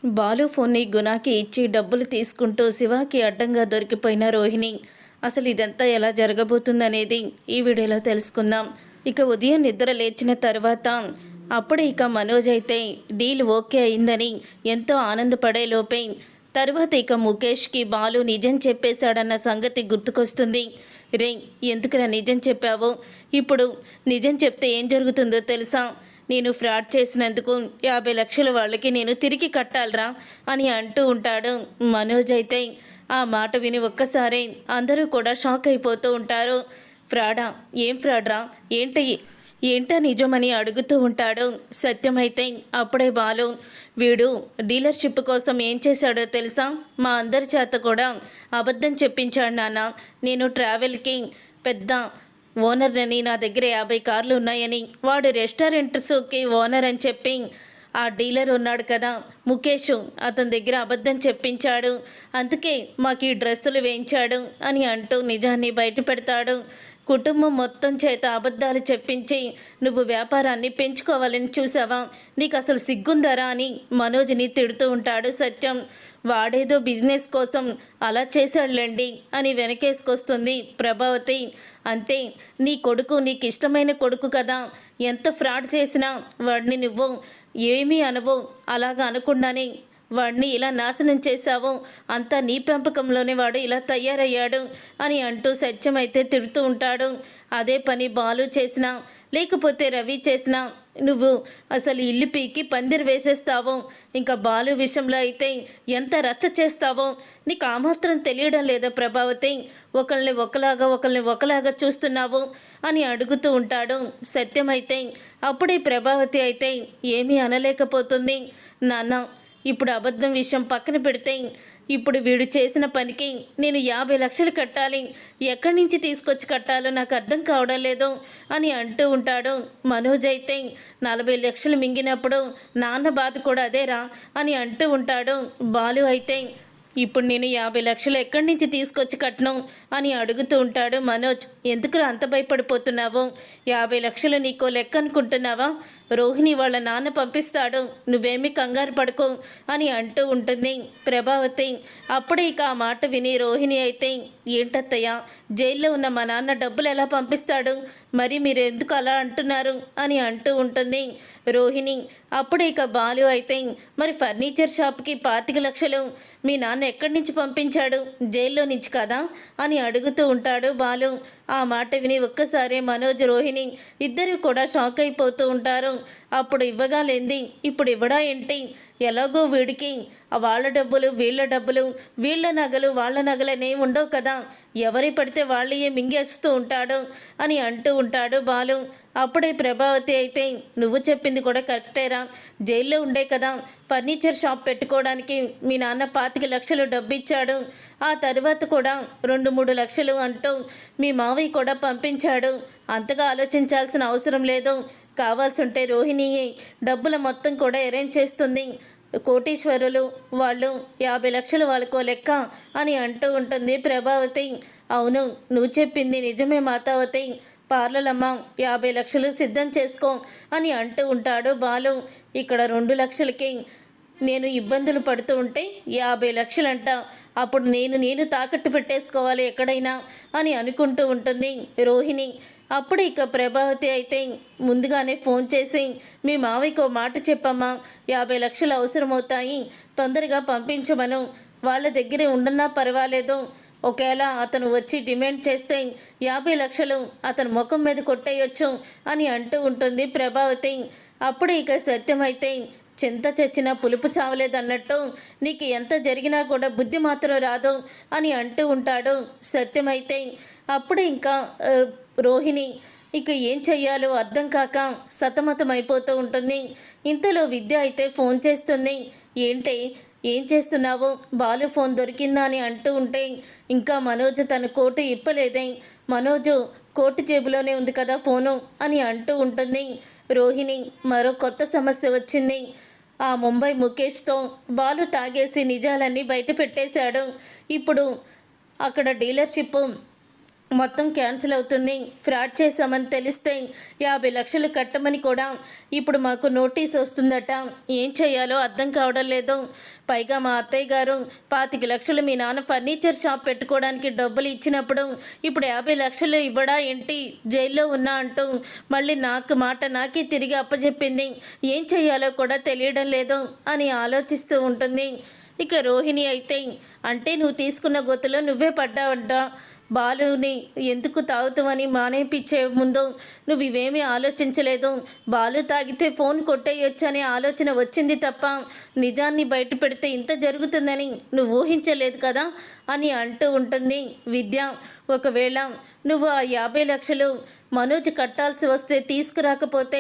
బాలు ఫోన్ని గుణాకి ఇచ్చి డబ్బులు తీసుకుంటూ శివాకి అడ్డంగా దొరికిపోయిన రోహిణి. అసలు ఇదంతా ఎలా జరగబోతుందనేది ఈ వీడియోలో తెలుసుకుందాం. ఇక ఉదయం నిద్ర లేచిన తర్వాత అప్పుడే ఇక మనోజ్ అయితే డీల్ ఓకే అయిందని ఎంతో ఆనందపడే లోపే తర్వాత ఇక ముఖేష్కి బాలు నిజం చెప్పేశాడన్న సంగతి గుర్తుకొస్తుంది. రే, ఎందుకురా నిజం చెప్పావో? ఇప్పుడు నిజం చెప్తే ఏం జరుగుతుందో తెలుసా? నేను ఫ్రాడ్ చేసినందుకు 50 లక్షలు వాళ్ళకి నేను తిరిగి కట్టాలరా అని అంటూ ఉంటాడు మనోజ్. అయితే ఆ మాట విని ఒక్కసారి అందరూ కూడా షాక్ అయిపోతూ ఉంటారు. ఫ్రాడా? ఏం ఫ్రాడ్రా? ఏంటా నిజమని అడుగుతూ ఉంటాడు సత్యమైతే. అప్పుడే బాలు, వీడు డీలర్షిప్ కోసం ఏం చేశాడో తెలుసా? మా అందరి చేత కూడా అబద్ధం చెప్పించాడు నాన్న. నేను ట్రావెల్కి పెద్ద ఓనర్ని, నా దగ్గర 50 కార్లు ఉన్నాయని, వాడు రెస్టారెంట్స్కి ఓనర్ అని చెప్పి ఆ డీలర్ ఉన్నాడు కదా ముఖేష్, అతని దగ్గర అబద్ధం చెప్పించాడు. అందుకే మాకు ఈ డ్రెస్సులు వేయించాడు అని అంటూ నిజాన్ని బయట పెడతాడు. కుటుంబం మొత్తం చేత అబద్ధాలు చెప్పించి నువ్వు వ్యాపారాన్ని పెంచుకోవాలని చూసావా? నీకు అసలు సిగ్గుందరా అని మనోజ్ని తిడుతూ ఉంటాడు సత్యం. వాడేదో బిజినెస్ కోసం అలా చేశాడులేండి అని వెనకేసుకొస్తుంది ప్రభావతి. అంతే, నీ కొడుకు నీకు ఇష్టమైన కొడుకు కదా, ఎంత ఫ్రాడ్ చేసినా వాడిని నువ్వు ఏమీ అనవు. అలాగా అనకుండానే వాడిని ఇలా నాశనం చేశావు. అంతా నీ పెంపకంలోనే వాడు ఇలా తయారయ్యాడు అని అంటూ సత్యం అయితే తిడుతూ ఉంటాడు. అదే పని బాలు చేసినా లేకపోతే రవి చేసినా నువ్వు అసలు ఇల్లు పీకి పందిరి వేసేస్తావు. ఇంకా బాలు విషయంలో అయితే ఎంత రచ్చ చేస్తావో నీకు ఆ మాత్రం తెలియడం లేదా ప్రభావతి? ఒకళ్ళని ఒకలాగా చూస్తున్నావు అని అడుగుతూ ఉంటాడు సత్యమైతే. అప్పుడే ప్రభావతి అయితే ఏమీ అనలేకపోతుంది. నాన్న, ఇప్పుడు అబద్ధం విషయం పక్కన పెడితే ఇప్పుడు వీడు చేసిన పనికి నేను 50 లక్షలు కట్టాలి. ఎక్కడి నుంచి తీసుకొచ్చి కట్టాలో నాకు అర్థం కావడం లేదు అని అంటూ ఉంటాడు మనోజ్. అయితే 40 లక్షలు మింగినప్పుడు నాన్న బాధ కూడా అదేరా అని అంటూ ఉంటాడు బాలు. అయితే ఇప్పుడు నేను 50 లక్షలు ఎక్కడి నుంచి తీసుకొచ్చి కట్టను అని అడుగుతూ ఉంటాడు మనోజ్. ఎందుకు అంత భయపడిపోతున్నావు? 50 లక్షలు నీకో లెక్క అనుకుంటున్నావా? రోహిణి వాళ్ళ నాన్న పంపిస్తాడు, నువ్వేమీ కంగారు పడుకో అని అంటూ ఉంటుంది ప్రభావతి. అప్పుడే ఇక ఆ మాట విని రోహిణి అయితే, ఏంటత్తయ్య, జైల్లో ఉన్న మా నాన్న డబ్బులు ఎలా పంపిస్తాడు? మరి మీరు ఎందుకు అలా అంటున్నారు అని అంటూ ఉంటుంది రోహిణి. అప్పుడే ఇక బాలు అయితే, మరి ఫర్నిచర్ షాప్కి 25 లక్షలు మీ నాన్న ఎక్కడి నుంచి పంపించాడు? జైల్లో నుంచి కదా అని అడుగుతూ ఉంటాడు బాలు. ఆ మాట విని ఒక్కసారి మనోజ్, రోహిణి ఇద్దరు కూడా షాక్ అయిపోతూ ఉంటారు. అప్పుడు ఇవ్వగా లేంది ఇప్పుడు ఇవ్వడా ఏంటి? ఎలాగో వీడికి వాళ్ళ డబ్బులు వీళ్ళ డబ్బులు, వీళ్ళ నగలు వాళ్ళ నగలనే ఉండవు కదా, ఎవరి పడితే వాళ్ళే మింగేస్తూ ఉంటాడు అని అంటూ ఉంటాడు బాలు. అప్పుడే ప్రభావతి అయితే, నువ్వు చెప్పింది కూడా కరెక్టేరా, జైల్లో ఉండే కదా ఫర్నిచర్ షాప్ పెట్టుకోవడానికి మీ నాన్న 25 లక్షలు డబ్బు ఇచ్చాడు. ఆ తర్వాత కూడా 2-3 లక్షలు అంటూ మీ మావయ్య కూడా పంపించాడు. అంతగా ఆలోచించాల్సిన అవసరం లేదు. కావాల్సి ఉంటే రోహిణి డబ్బుల మొత్తం కూడా అరేంజ్ చేస్తుంది. కోటీశ్వరులు వాళ్ళు, 50 లక్షలు వాళ్ళకో లెక్క అని అంటూ ఉంటుంది ప్రభావతి. అవును, నువ్వు చెప్పింది నిజమే మాతావతి. పార్లలమ్మ 50 లక్షలు సిద్ధం చేసుకో అని అంటూ ఉంటాడు బాలు. ఇక్కడ 2 లక్షలకి నేను ఇబ్బందులు పడుతూ ఉంటే 50 లక్షలంట. అప్పుడు నేను తాకట్టు పెట్టేసుకోవాలి ఎక్కడైనా అని అనుకుంటూ ఉంటుంది రోహిణి. అప్పుడు ఇక ప్రభావతి అయితే ముందుగానే ఫోన్ చేసి, మీ మావయ్యకో మాట చెప్పమ్మా, 50 లక్షలు అవసరమవుతాయి, తొందరగా పంపించమను. వాళ్ళ దగ్గరే ఉండన్నా పర్వాలేదు, ఒకవేళ అతను వచ్చి డిమాండ్ చేస్తే 50 లక్షలు అతని ముఖం మీద కొట్టేయొచ్చు అని అంటూ ఉంటుంది ప్రభావతి. అప్పుడు ఇక సత్యమైతే, చింత చచ్చినా పులుపు చావలేదన్నట్టు నీకు ఎంత జరిగినా కూడా బుద్ధి మాత్రం రాదు అని అంటూ ఉంటాడు సత్యమైతే. అప్పుడు ఇంకా రోహిణి ఇక ఏం చెయ్యాలో అర్థం కాక సతమతమైపోతూ ఉంటుంది. ఇంతలో విద్య అయితే ఫోన్ చేస్తుంది. ఏంటి, ఏం చేస్తున్నావు? బాలు ఫోన్ దొరికిందా అని అంటూ ఉంటే, ఇంకా మనోజ్ తన కోటు ఇప్పలేదే, మనోజు కోటు జేబులోనే ఉంది కదా ఫోను అని అంటూ ఉంటుంది రోహిణి. మరో కొత్త సమస్య వచ్చింది. ఆ ముంబై ముఖేష్తో బాలు తాగేసి నిజాలన్నీ బయట పెట్టేశాడు. ఇప్పుడు అక్కడ డీలర్షిప్ మొత్తం క్యాన్సిల్ అవుతుంది. ఫ్రాడ్ చేశామని తెలిస్తే 50 లక్షలు కట్టమని కూడా ఇప్పుడు మాకు నోటీస్ వస్తుందట. ఏం చేయాలో అర్థం కావడం లేదు. పైగా మా అత్తయ్య గారు 25 లక్షలు మీ నాన్న ఫర్నిచర్ షాప్ పెట్టుకోవడానికి డబ్బులు ఇచ్చినప్పుడు ఇప్పుడు 50 లక్షలు ఇవ్వడా ఏంటి, జైల్లో ఉన్నా అంటూ మళ్ళీ నాకు మాట నాకే తిరిగి అప్పచెప్పింది. ఏం చేయాలో కూడా తెలియడం లేదు అని ఆలోచిస్తూ ఉంటుంది. ఇక రోహిణి అయితే, అంటే నువ్వు తీసుకున్న గొత్తులో నువ్వే పడ్డావంట. బాలుని ఎందుకు తాగుతావని మానేపించే ముందు నువ్వు ఇవేమీ ఆలోచించలేదు. బాలు తాగితే ఫోన్ కొట్టేయొచ్చు అనే ఆలోచన వచ్చింది తప్ప నిజాన్ని బయట పెడితే ఇంత జరుగుతుందని నువ్వు ఊహించలేదు కదా అని అంటూ ఉంటుంది విద్య. ఒకవేళ నువ్వు ఆ 50 లక్షలు మనోజ్ కట్టాల్సి వస్తే తీసుకురాకపోతే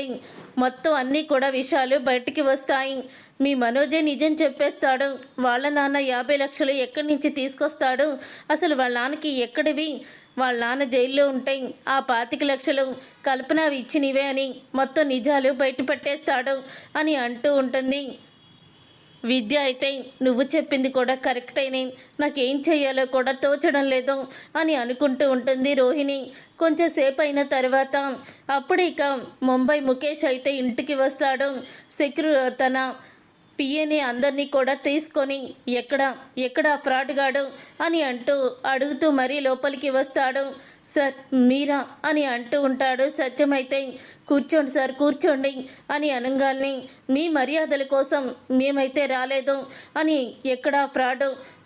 మొత్తం అన్నీ కూడా విషయాలు బయటికి వస్తాయి. మీ మనోజే నిజం చెప్పేస్తాడు. వాళ్ళ నాన్న 50 లక్షలు ఎక్కడి నుంచి తీసుకొస్తాడు, అసలు వాళ్ళ నాన్నకి ఎక్కడివి, వాళ్ళ నాన్న జైల్లో ఉంటాయి, ఆ 25 లక్షలు కల్పన ఇచ్చినవే అని మొత్తం నిజాలు బయట పెట్టేస్తాడు అని అంటూ ఉంటుంది విద్య. అయితే నువ్వు చెప్పింది కూడా కరెక్ట్ అయినాయి, నాకేం చెయ్యాలో కూడా తోచడం లేదు అని అనుకుంటూ ఉంటుంది రోహిణి. కొంచెంసేపు అయిన తర్వాత అప్పుడు ఇక ముంబై ముఖేష్ అయితే ఇంటికి వస్తాడు. తన పిఏని అందరినీ కూడా తీసుకొని ఎక్కడ ఫ్రాడ్ గాడు అని అడుగుతూ మరీ లోపలికి వస్తాడు. సార్ మీరా అని అంటూ ఉంటాడు. సత్యమైతే కూర్చోండి సార్ కూర్చోండి అని అనగానే మీ మర్యాదల కోసం మేమైతే రాలేదు అని, ఎక్కడా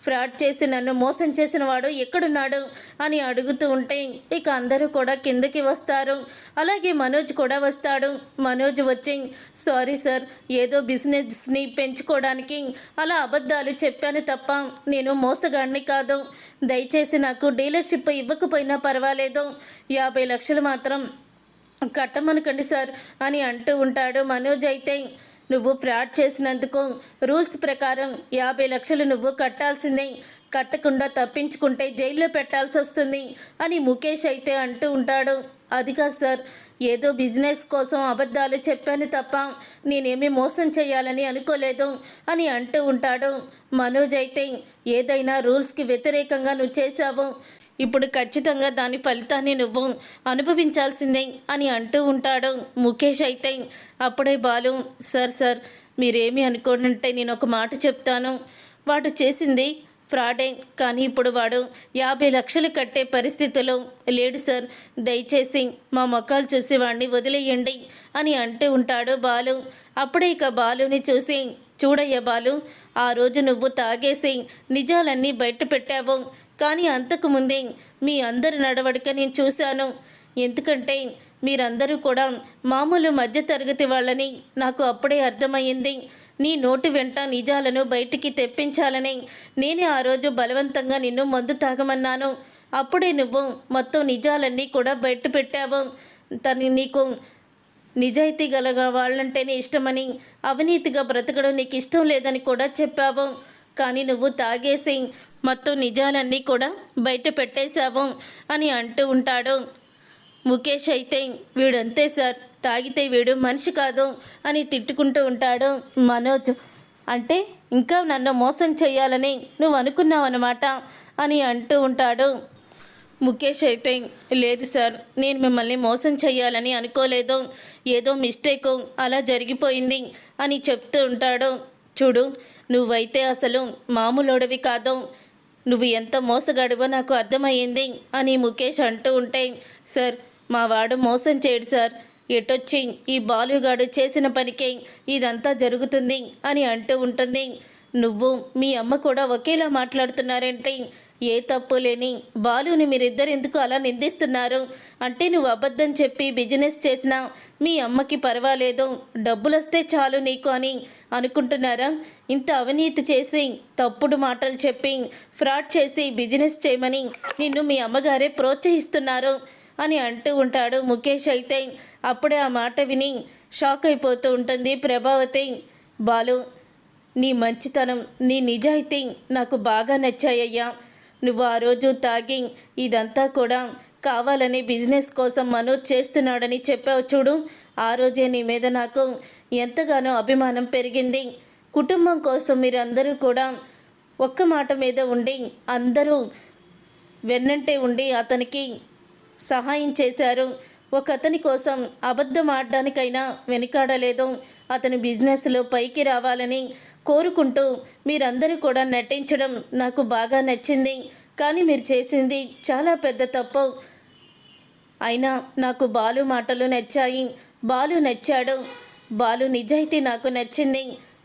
ఫ్రాడ్ చేసి నన్ను మోసం చేసిన వాడు ఎక్కడున్నాడు అని అడుగుతూ ఉంటే ఇక అందరూ కూడా కిందకి వస్తారు. అలాగే మనోజ్ కూడా వస్తాడు. మనోజ్ వచ్చి, సారీ సార్, ఏదో బిజినెస్ని పెంచుకోవడానికి అలా అబద్ధాలు చెప్పాను తప్ప నేను మోసగాడిని కాదు. దయచేసి నాకు డీలర్షిప్ ఇవ్వకపోయినా పర్వాలేదు, 50 లక్షలు మాత్రం కట్టమనకండి సార్ అని అంటూ ఉంటాడు. మనోజ్ అయితే, నువ్వు ఫ్రాడ్ చేసినందుకు రూల్స్ ప్రకారం 50 లక్షలు నువ్వు కట్టాల్సిందే, కట్టకుండా తప్పించుకుంటే జైల్లో పెట్టాల్సి వస్తుంది అని ముఖేష్ అయితే అంటూ ఉంటాడు. అది కాదు సార్, ఏదో బిజినెస్ కోసం అబద్ధాలు చెప్పాను తప్ప నేనేమీ మోసం చేయాలని అనుకోలేదు అని అంటూ ఉంటాడు. మనోజ్ అయితే, ఏదైనా రూల్స్కి వ్యతిరేకంగా నువ్వు చేశావు, ఇప్పుడు ఖచ్చితంగా దాని ఫలితాన్ని నువ్వు అనుభవించాల్సిందే అని అంటూ ఉంటాడు. ముఖేష్ అయితే అప్పుడే బాలు, సార్ మీరేమీ అనుకోనంటే నేను ఒక మాట చెప్తాను, వాడు చేసింది ఫ్రాడే, కానీ ఇప్పుడు వాడు 50 లక్షలు కట్టే పరిస్థితిలో లేడు సార్, దయచేసి మా మొక్కలు చూసి వాడిని వదిలేయండి అని అంటూ ఉంటాడు బాలు. అప్పుడే ఇక బాలుని చూసి, చూడయ్య బాలు, ఆ రోజు నువ్వు తాగేసి నిజాలన్నీ బయట పెట్టావు, కానీ అంతకుముందే మీ అందరి నడవడిక నేను చూశాను. ఎందుకంటే మీరందరూ కూడా మామూలు మధ్యతరగతి వాళ్ళని నాకు అప్పుడే అర్థమయ్యింది. నీ నోటి వెంట నిజాలను బయటికి తెప్పించాలని నేనే ఆ రోజు బలవంతంగా నిన్ను మందు తాగమన్నాను. అప్పుడే నువ్వు మొత్తం నిజాలన్నీ కూడా బయట పెట్టావు. నీకు నిజాయితీ గల వాళ్ళంటేనే ఇష్టమని, అవినీతిగా బ్రతకడం నీకు ఇష్టం లేదని కూడా చెప్పావు. కానీ నువ్వు తాగేసి మొత్తం నిజాలన్నీ కూడా బయట పెట్టేశావు అని అంటూ ఉంటాడు. ముఖేష్ అయితే, వీడంతే సార్, తాగితే వీడు మనిషి కాదు అని తిట్టుకుంటూ ఉంటాడు. మనోజ్ అంటే ఇంకా నన్ను మోసం చేయాలని నువ్వు అనుకున్నావు అన్నమాట అని అంటూ ఉంటాడు. ముఖేష్ అయితే, లేదు సార్, నేను మిమ్మల్ని మోసం చేయాలని అనుకోలేదు, ఏదో మిస్టేక్ అలా జరిగిపోయింది అని చెప్తూ ఉంటాడు. చూడు, నువ్వైతే అసలు మామూలోడివి కాదు, నువ్వు ఎంత మోసగాడివో నాకు అర్థమయ్యింది అని ముఖేష్ అంటూ ఉంటే, సార్ మా వాడు మోసం చేయడు సార్, ఎటొచ్చి ఈ బాలుగాడు చేసిన పనికే ఇదంతా జరుగుతుంది అని అంటూ ఉంటుంది. నువ్వు మీ అమ్మ కూడా ఒకేలా మాట్లాడుతున్నారేంటి? ఏ తప్పు లేని బాలుని మీరిద్దరు ఎందుకు అలా నిందిస్తున్నారు? అంటే నువ్వు అబద్ధం చెప్పి బిజినెస్ చేసినా మీ అమ్మకి పర్వాలేదు, డబ్బులు వస్తే చాలు నీకు అని అనుకుంటున్నారా? ఇంత అవినీతి చేసి తప్పుడు మాటలు చెప్పి ఫ్రాడ్ చేసి బిజినెస్ చేయమని నిన్ను మీ అమ్మగారే ప్రోత్సహిస్తున్నారు అని అంటూ ఉంటాడు ముఖేష్. అయితే అప్పుడే ఆ మాట విని షాక్ అయిపోతూ ఉంటుంది ప్రభావతి. బాలు, నీ మంచితనం, నీ నిజాయితీ నాకు బాగా నచ్చాయ్యా. నువ్వు ఆ రోజు తాగి ఇదంతా కూడా కావాలని బిజినెస్ కోసం మనోజ్ చేస్తున్నాడని చెప్పావు చూడు, ఆ రోజే నీ మీద నాకు ఎంతగానో అభిమానం పెరిగింది. కుటుంబం కోసం మీరందరూ కూడా ఒక్క మాట మీద ఉండి అందరూ వెన్నంటే ఉండి అతనికి సహాయం చేశారు. ఒక అతని కోసం అబద్ధం ఆడడానికైనా వెనుకాడలేదు. అతని బిజినెస్లో పైకి రావాలని కోరుకుంటూ మీరందరూ కూడా నటించడం నాకు బాగా నచ్చింది. కానీ మీరు చేసింది చాలా పెద్ద తప్పు. అయినా నాకు బాలు మాటలు నచ్చాయి. బాలు నచ్చాడు. బాలు నిజాయితీ నాకు నచ్చింది.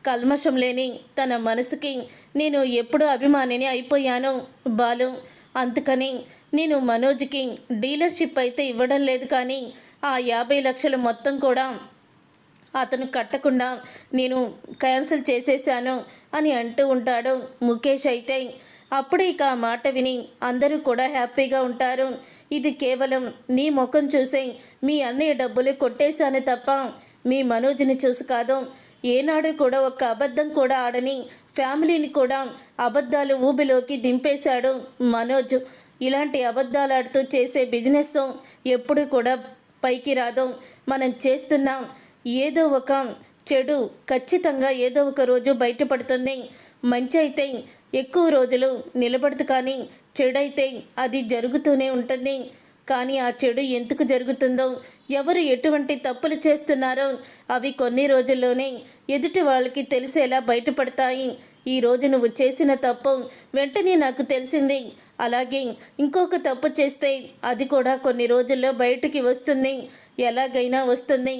కల్మషం లేని తన మనసుకి నేను ఎప్పుడూ అభిమానిని అయిపోయాను బాలు. అందుకని నేను మనోజ్కి డీలర్షిప్ అయితే ఇవ్వడం లేదు, కానీ ఆ 50 లక్షలు మొత్తం కూడా అతను కట్టకుండా నేను క్యాన్సిల్ చేసేసాను అని అంటూ ఉంటాడు ముఖేష్. అయితే అప్పుడు ఇక ఆ మాట విని అందరూ కూడా హ్యాపీగా ఉంటారు. ఇది కేవలం నీ ముఖం చూసి మీ అన్నయ్య డబ్బులు కొట్టేశాను తప్ప మీ మనోజ్ని చూసి కాదు. ఏనాడు కూడా ఒక్క అబద్ధం కూడా ఆడని ఫ్యామిలీని కూడా అబద్ధాలు ఊబిలోకి దింపేశాడు మనోజ్. ఇలాంటి అబద్ధాలు ఆడుతూ చేసే బిజినెస్ ఎప్పుడు కూడా పైకి రాదు. మనం చేస్తున్నాం ఏదో ఒక చెడు ఖచ్చితంగా ఏదో ఒక రోజు బయటపడుతుంది. మంచి అయితే ఎక్కువ రోజులు నిలబడదు, కానీ చెడైతే అది జరుగుతూనే ఉంటుంది. కానీ ఆ చెడు ఎందుకు జరుగుతుందో, ఎవరు ఎటువంటి తప్పులు చేస్తున్నారో అవి కొన్ని రోజుల్లోనే ఎదుటి వాళ్ళకి తెలిసేలా బయటపడతాయి. ఈరోజు నువ్వు చేసిన తప్పు వెంటనే నాకు తెలిసింది. అలాగే ఇంకొక తప్పు చేస్తే అది కూడా కొన్ని రోజుల్లో బయటికి వస్తుంది, ఎలాగైనా వస్తుంది.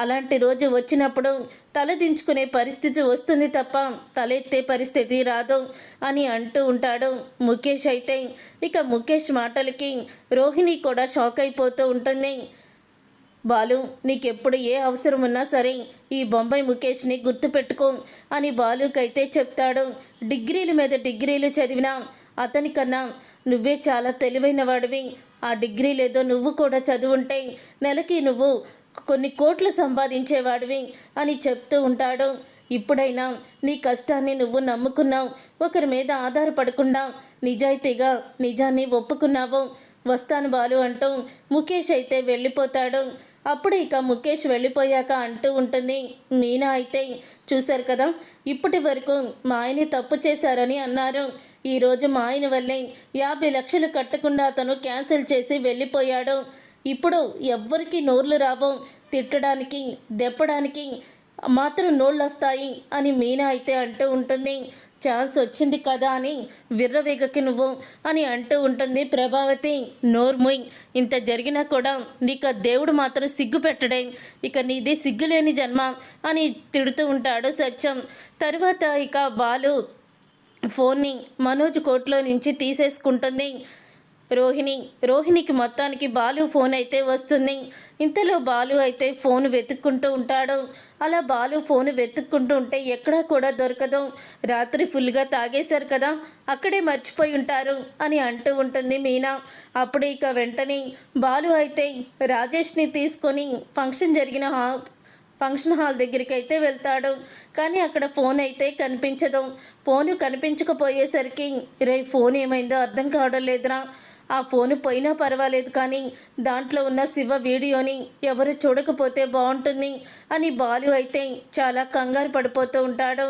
అలాంటి రోజు వచ్చినప్పుడు తలదించుకునే పరిస్థితి వస్తుంది తప్ప తలెత్తే పరిస్థితి రాదు అని అంటూ ఉంటాడు ముఖేష్. అయితే ఇక ముఖేష్ మాటలకి రోహిణి కూడా షాక్ అయిపోతూ ఉంటుంది. బాలు, నీకెప్పుడు ఏ అవసరం ఉన్నా సరే ఈ బొంబాయి ముఖేష్ని గుర్తుపెట్టుకో అని బాలుకైతే చెప్తాడు. డిగ్రీల మీద డిగ్రీలు చదివినా అతనికన్నా నువ్వే చాలా తెలివైన వాడివి. ఆ డిగ్రీలేదో నువ్వు కూడా చదువుంటే నెలకి నువ్వు కొన్ని కోట్లు సంపాదించేవాడివి అని చెప్తూ ఉంటాడు. ఇప్పుడైనా నీ కష్టాన్ని నువ్వు నమ్ముకున్నావు, ఒకరి మీద ఆధారపడకుండా నిజాయితీగా నిజాన్ని ఒప్పుకున్నావు. వస్తాను బాలు అంటూ ముఖేష్ అయితే వెళ్ళిపోతాడు. అప్పుడు ఇక ముఖేష్ వెళ్ళిపోయాక అంటూ ఉంటుంది మీనా అయితే, చూశారు కదా, ఇప్పటి వరకు మా ఆయన్ని తప్పు చేశారని అన్నారు. ఈరోజు మా ఆయన వల్లే 50 లక్షలు కట్టకుండా అతను క్యాన్సిల్ చేసి వెళ్ళిపోయాడు. ఇప్పుడు ఎవ్వరికి నోర్లు రావు, తిట్టడానికి దెప్పడానికి మాత్రం నోళ్ళు వస్తాయి అని మీనా అయితే అంటూ ఉంటుంది. ఛాన్స్ వచ్చింది కదా అని విర్రవేగకి నువ్వు అని అంటూ ఉంటుంది ప్రభావతి. నోర్ముయ్, ఇంత జరిగినా కూడా నీకు దేవుడు మాత్రం సిగ్గు పెట్టడే, ఇక నీది సిగ్గులేని జన్మ అని తిడుతూ ఉంటాడు సత్యం. తర్వాత ఇక బాలు ఫోన్ని మనోజ్ కోట్లో నుంచి తీసేసుకుంటుంది రోహిణికి మొత్తానికి బాలు ఫోన్ అయితే వస్తుంది. ఇంతలో బాలు అయితే ఫోన్ వెతుక్కుంటూ ఉంటాడు. అలా బాలు ఫోన్ వెతుక్కుంటూ ఉంటే ఎక్కడా కూడా దొరకదు. రాత్రి ఫుల్గా తాగేశారు కదా, అక్కడే మర్చిపోయి ఉంటారు అని అంటూ ఉంటుంది మీనా. అప్పుడు ఇక వెంటనే బాలు అయితే రాజేష్ని తీసుకొని ఫంక్షన్ హాల్ దగ్గరికి అయితే వెళ్తాడు. కానీ అక్కడ ఫోన్ అయితే కనిపించదు. ఫోను కనిపించకపోయేసరికి ఫోన్ ఏమైందో అర్థం కావడం లేదురా, ఆ ఫోను పోయినా పర్వాలేదు కానీ దాంట్లో ఉన్న శివ వీడియోని ఎవరు చూడకపోతే బాగుంటుంది అని బాలు అయితే చాలా కంగారు పడిపోతూ ఉంటాడు.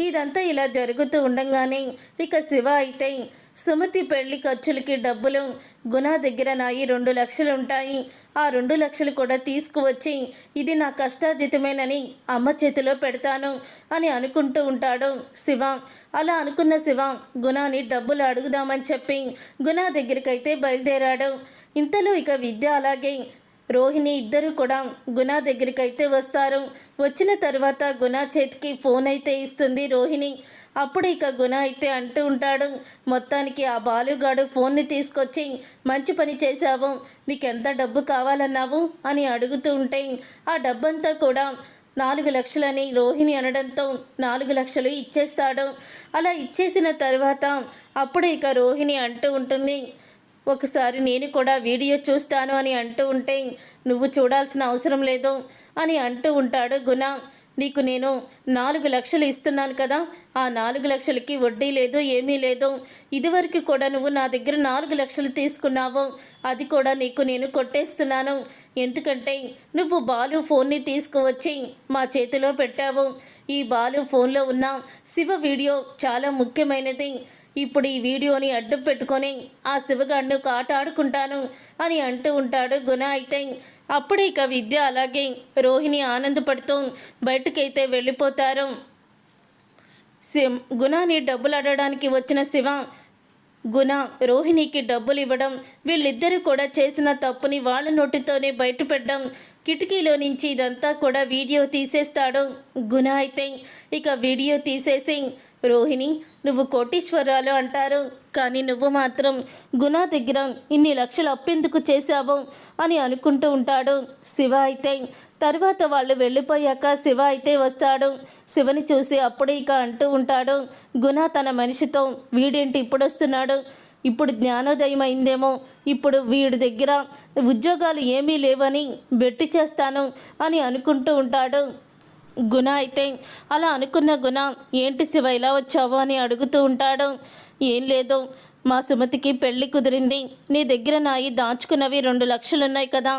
ఇదంతా ఇలా జరుగుతూ ఉండగానే ఇక శివ అయితే సుమతి పెళ్లి ఖర్చులకి డబ్బులు గుణ దగ్గర నాయి 2 లక్షలు ఉంటాయి, ఆ 2 లక్షలు కూడా తీసుకువచ్చి ఇది నా కష్టార్జితమేనని అమ్మ చేతిలో పెడతాను అని అనుకుంటూ ఉంటాడు శివ. అలా అనుకున్న శివ గుణాని డబ్బులు అడుగుదామని చెప్పి గుణ దగ్గరికైతే బయలుదేరాడు. ఇంతలో ఇక విద్య అలాగే రోహిణి ఇద్దరు కూడా గుణ దగ్గరికైతే వస్తారు. వచ్చిన తర్వాత గుణ చేతికి ఫోన్ అయితే ఇస్తుంది రోహిణి. అప్పుడు ఇక గుణ అయితే అంటూ ఉంటాడు, మొత్తానికి ఆ బాలుగాడు ఫోన్ని తీసుకొచ్చి మంచి పని చేశావు, నీకెంత డబ్బు కావాలన్నావు అని అడుగుతూ ఉంటే ఆ డబ్బంతా కూడా 4 లక్షలని రోహిణి అనడంతో 4 లక్షలు ఇచ్చేస్తాడు. అలా ఇచ్చేసిన తర్వాత అప్పుడు ఇక రోహిణి అంటూ ఉంటుంది, ఒకసారి నేను కూడా వీడియో చూస్తాను అని అంటూ ఉంటే నువ్వు చూడాల్సిన అవసరం లేదు అని అంటూ ఉంటాడు గుణ. నీకు నేను 4 లక్షలు ఇస్తున్నాను కదా, ఆ 4 లక్షలకి వడ్డీ లేదు, ఏమీ లేదు. ఇదివరకు కూడా నువ్వు నా దగ్గర 4 లక్షలు తీసుకున్నావు, అది కూడా నీకు నేను కొట్టేస్తున్నాను. ఎందుకంటే నువ్వు బాలు ఫోన్ని తీసుకువచ్చి మా చేతిలో పెట్టావు. ఈ బాలు ఫోన్లో ఉన్న శివ వీడియో చాలా ముఖ్యమైనది. ఇప్పుడు ఈ వీడియోని అడ్డం పెట్టుకొని ఆ శివగాడిని ఒక ఆట ఆడుకుంటాను అని అంటూ ఉంటాడు గుణ అయితే. అప్పుడే ఇక విద్య అలాగే రోహిణి ఆనందపడుతూ బయటకైతే వెళ్ళిపోతారు. గుణాని డబ్బులు అడగడానికి వచ్చిన శివ గుణ రోహిణికి డబ్బులు ఇవ్వడం, వీళ్ళిద్దరూ కూడా చేసిన తప్పుని వాళ్ళ నోటితోనే బయటపెట్టడం, కిటికీలో నుంచి ఇదంతా కూడా వీడియో తీసేస్తాడు గుణ అయితే. ఇక వీడియో తీసేసి రోహిణి నువ్వు కోటీశ్వరాలు అంటారు, కానీ నువ్వు మాత్రం గుణ దగ్గర ఇన్ని లక్షలు అప్పెందుకు చేశావు అని అనుకుంటూ ఉంటాడు శివ అయితే. తర్వాత వాళ్ళు వెళ్ళిపోయాక శివ అయితే వస్తాడు. శివని చూసి అప్పుడే ఇక అంటూ ఉంటాడు, గుణ తన మనిషితో వీడేంటి ఇప్పుడు వస్తున్నాడు, ఇప్పుడు జ్ఞానోదయం అయిందేమో, ఇప్పుడు వీడి దగ్గర ఉద్యోగాలు ఏమీ లేవని బెట్టి చేస్తాను అని అనుకుంటూ ఉంటాడు గుణ అయితే. అలా అనుకున్న గుణ ఏంటి శివ ఇలా వచ్చావు అని అడుగుతూ ఉంటాడు. ఏం లేదు, మా సుమతికి పెళ్లి కుదిరింది, నీ దగ్గర నాయి దాచుకున్నవి 2 లక్షలున్నాయి కదా,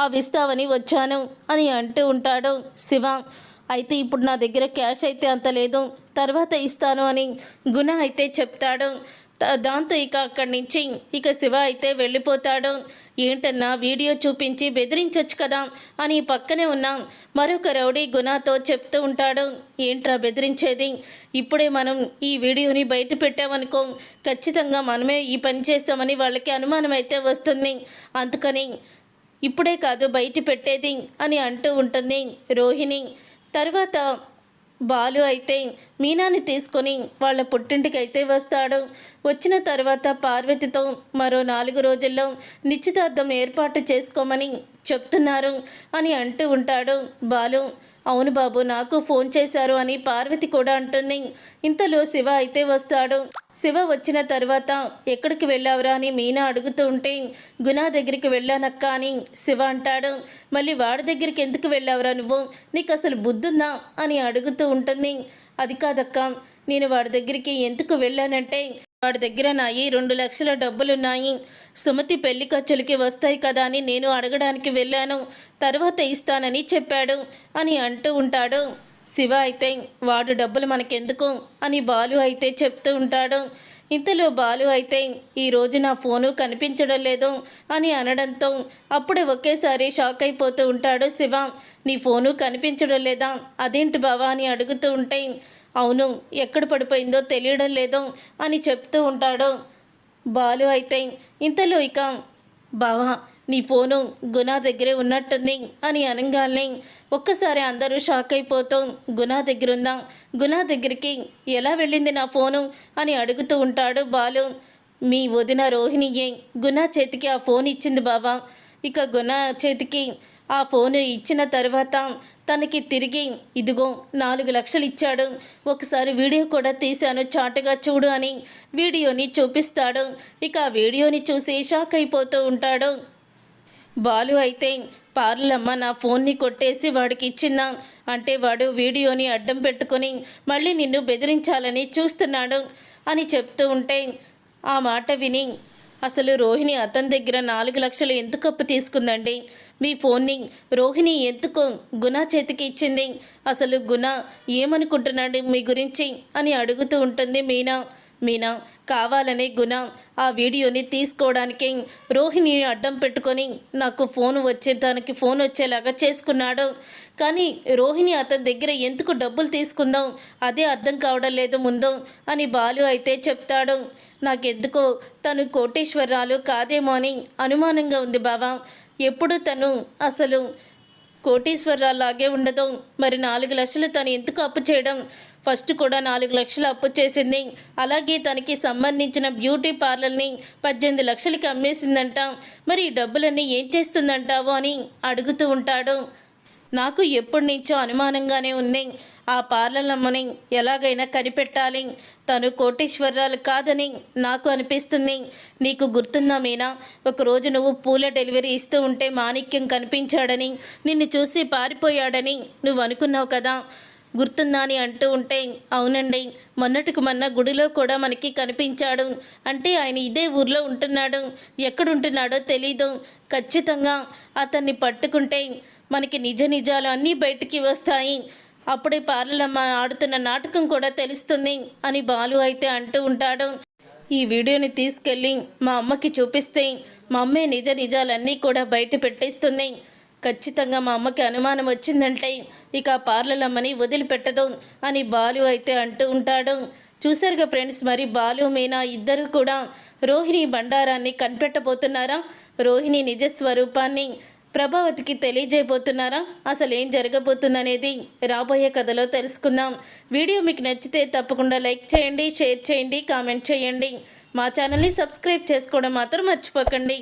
అవి ఇస్తావని వచ్చాను అని అంటూ ఉంటాడు శివ. అయితే ఇప్పుడు నా దగ్గర క్యాష్ అయితే అంత లేదు, తర్వాత ఇస్తాను అని గుణ అయితే చెప్తాడు. దాంతో ఇక అక్కడి నుంచి ఇక శివ అయితే వెళ్ళిపోతాడు. ఏంటన్నా వీడియో చూపించి బెదిరించొచ్చు కదా అని పక్కనే ఉన్న మరొక రౌడీ గుణతో చెప్తూ ఉంటాడు. ఏంట్రా బెదిరించేది, ఇప్పుడే మనం ఈ వీడియోని బయట పెట్టామనుకో ఖచ్చితంగా మనమే ఈ పని చేస్తామని వాళ్ళకి అనుమానం అయితే వస్తుంది, అందుకని ఇప్పుడే కాదు బయట పెట్టేది అని అంటూ ఉంటుంది రోహిణి. తర్వాత బాలు అయితే మీనాని తీసుకొని వాళ్ళ పుట్టింటికి అయితే వస్తాడు. వచ్చిన తర్వాత పార్వతితో మరో 4 రోజుల్లో నిశ్చితార్థం ఏర్పాటు చేసుకోమని చెప్తున్నారు అని అంటూ ఉంటాడు బాలు. అవును బాబు, నాకు ఫోన్ చేశారు అని పార్వతి కూడా అంటుంది. ఇంతలో శివ అయితే వస్తాడు. శివ వచ్చిన తర్వాత ఎక్కడికి వెళ్ళావురా అని మీనా అడుగుతూ ఉంటే గుణ దగ్గరికి వెళ్ళానక్క అని శివ అంటాడు. మళ్ళీ వాడి దగ్గరికి ఎందుకు వెళ్ళావురా నువ్వు, నీకు అసలు బుద్ధుందా అని అడుగుతూ ఉంటుంది. అది కాదక్క, నేను వాడి దగ్గరికి ఎందుకు వెళ్ళానంటే వాడి దగ్గర నాయి 2 లక్షల డబ్బులున్నాయి, సుమతి పెళ్లి ఖర్చులకి వస్తాయి కదా అని నేను అడగడానికి వెళ్ళాను, తర్వాత ఇస్తానని చెప్పాడు అని అంటూ ఉంటాడు శివ అయితే. వాడు డబ్బులు మనకెందుకు అని బాలు అయితే చెప్తూ ఉంటాడు. ఇంతలో బాలు అయితే ఈరోజు నా ఫోను కనిపించడం లేదు అని అనడంతో అప్పుడే ఒకేసారి షాక్ అయిపోతూ ఉంటాడు శివ. నీ ఫోను కనిపించడం లేదా, అదేంటి బావా అని అడుగుతూ ఉంటే అవును, ఎక్కడ పడిపోయిందో తెలియడం లేదు అని చెప్తూ ఉంటాడు బాలు అయితే. ఇంతలో ఇక బావా నీ ఫోను గుణ దగ్గరే ఉన్నట్టుంది అని అనగానే ఒక్కసారి అందరూ షాక్ అయిపోతూ గుణ దగ్గరుందా, గుణ దగ్గరికి ఎలా వెళ్ళింది నా ఫోను అని అడుగుతూ ఉంటాడు బాలు. మీ వదిన రోహిణియే గుణ చేతికి ఆ ఫోన్ ఇచ్చింది బావా. ఇక గుణ చేతికి ఆ ఫోను ఇచ్చిన తర్వాత తనకి తిరిగి ఇదిగో 4 లక్షలు ఇచ్చాడు, ఒకసారి వీడియో కూడా తీశాను చాటుగా చూడు అని వీడియోని చూపిస్తాడు. ఇక ఆ వీడియోని చూసి షాక్ అయిపోతూ ఉంటాడు బాలు అయితే. పార్లమ్మ నా ఫోన్ని కొట్టేసి వాడికి ఇచ్చిందా అంటే వాడు వీడియోని అడ్డం పెట్టుకొని మళ్ళీ నిన్ను బెదిరించాలని చూస్తున్నాడు అని చెప్తూ ఉంటే ఆ మాట విని అసలు రోహిణి అతని దగ్గర 4 లక్షలు ఎందుకు అప్పు తీసుకుందండి, మీ ఫోన్ని రోహిణి ఎందుకు గుణ చేతికి ఇచ్చింది, అసలు గుణ ఏమనుకుంటున్నాడు మీ గురించి అని అడుగుతూ ఉంటుంది మీనా కావాలనే గుణ ఆ వీడియోని తీసుకోవడానికి రోహిణిని అడ్డం పెట్టుకొని నాకు తనకి ఫోన్ వచ్చేలాగా చేసుకున్నాడు, కానీ రోహిణి అతని దగ్గర ఎందుకు డబ్బులు తీసుకుందాం అదే అర్థం కావడం లేదు ముందు అని బాలు అయితే చెప్తాడు. నాకెందుకో తను కోటీశ్వరరాలు కాదేమో అని అనుమానంగా ఉంది బావా, ఎప్పుడు తను అసలు కోటీశ్వరరాలాగే ఉండదు, మరి 4 లక్షలు తను ఎందుకు అప్పు చేయడం, ఫస్ట్ కూడా 4 లక్షలు అప్పు చేసింది, అలాగే తనకి సంబంధించిన బ్యూటీ పార్లర్ని 18 లక్షలకి అమ్మేసిందంట, మరి ఈ డబ్బులన్నీ ఏం చేస్తుందంటావు అని అడుగుతూ ఉంటాడు. నాకు ఎప్పటి నుంచో అనుమానంగానే ఉంది, ఆ పార్లర్లమ్మని ఎలాగైనా కనిపెట్టాలి, తను కోటీశ్వరరాలు కాదని నాకు అనిపిస్తుంది. నీకు గుర్తుందా మీనా, ఒకరోజు నువ్వు పూల డెలివరీ ఇస్తూ ఉంటే మాణిక్యం కనిపించాడని నిన్ను చూసి పారిపోయాడని నువ్వు అనుకున్నావు కదా, గుర్తుందా అని అంటూ ఉంటే అవునండి, మొన్నటికి మొన్న గుడిలో కూడా మనకి కనిపించాడు, అంటే ఆయన ఇదే ఊర్లో ఉంటున్నాడు, ఎక్కడుంటున్నాడో తెలీదు, ఖచ్చితంగా అతన్ని పట్టుకుంటే మనకి నిజాలు అన్నీ బయటికి వస్తాయి, అప్పుడే పార్లమ్మ ఆడుతున్న నాటకం కూడా తెలుస్తుంది అని బాలు అయితే అంటూ ఉంటాడు. ఈ వీడియోని తీసుకెళ్ళి మా అమ్మకి చూపిస్తే మా అమ్మే నిజ నిజాలన్నీ కూడా బయట పెట్టేస్తుంది. ఖచ్చితంగా మా అమ్మకి అనుమానం వచ్చిందంటే ఇక ఆ పార్లలమ్మని వదిలిపెట్టదు అని బాలు అయితే అంటూ ఉంటాడు. చూసారుగా ఫ్రెండ్స్, మరి బాలు మీనా ఇద్దరు కూడా రోహిణి బండారాన్ని కనిపెట్టబోతున్నారా? రోహిణి నిజ స్వరూపాన్ని ప్రభావతికి తెలియజేయబోతున్నారా? అసలు ఏం జరగబోతుందనేది రాబోయే కథలో తెలుసుకుందాం. వీడియో మీకు నచ్చితే తప్పకుండా లైక్ చేయండి, షేర్ చేయండి, కామెంట్ చేయండి. మా ఛానల్ని సబ్స్క్రైబ్ చేసుకోవడం మాత్రం మర్చిపోకండి.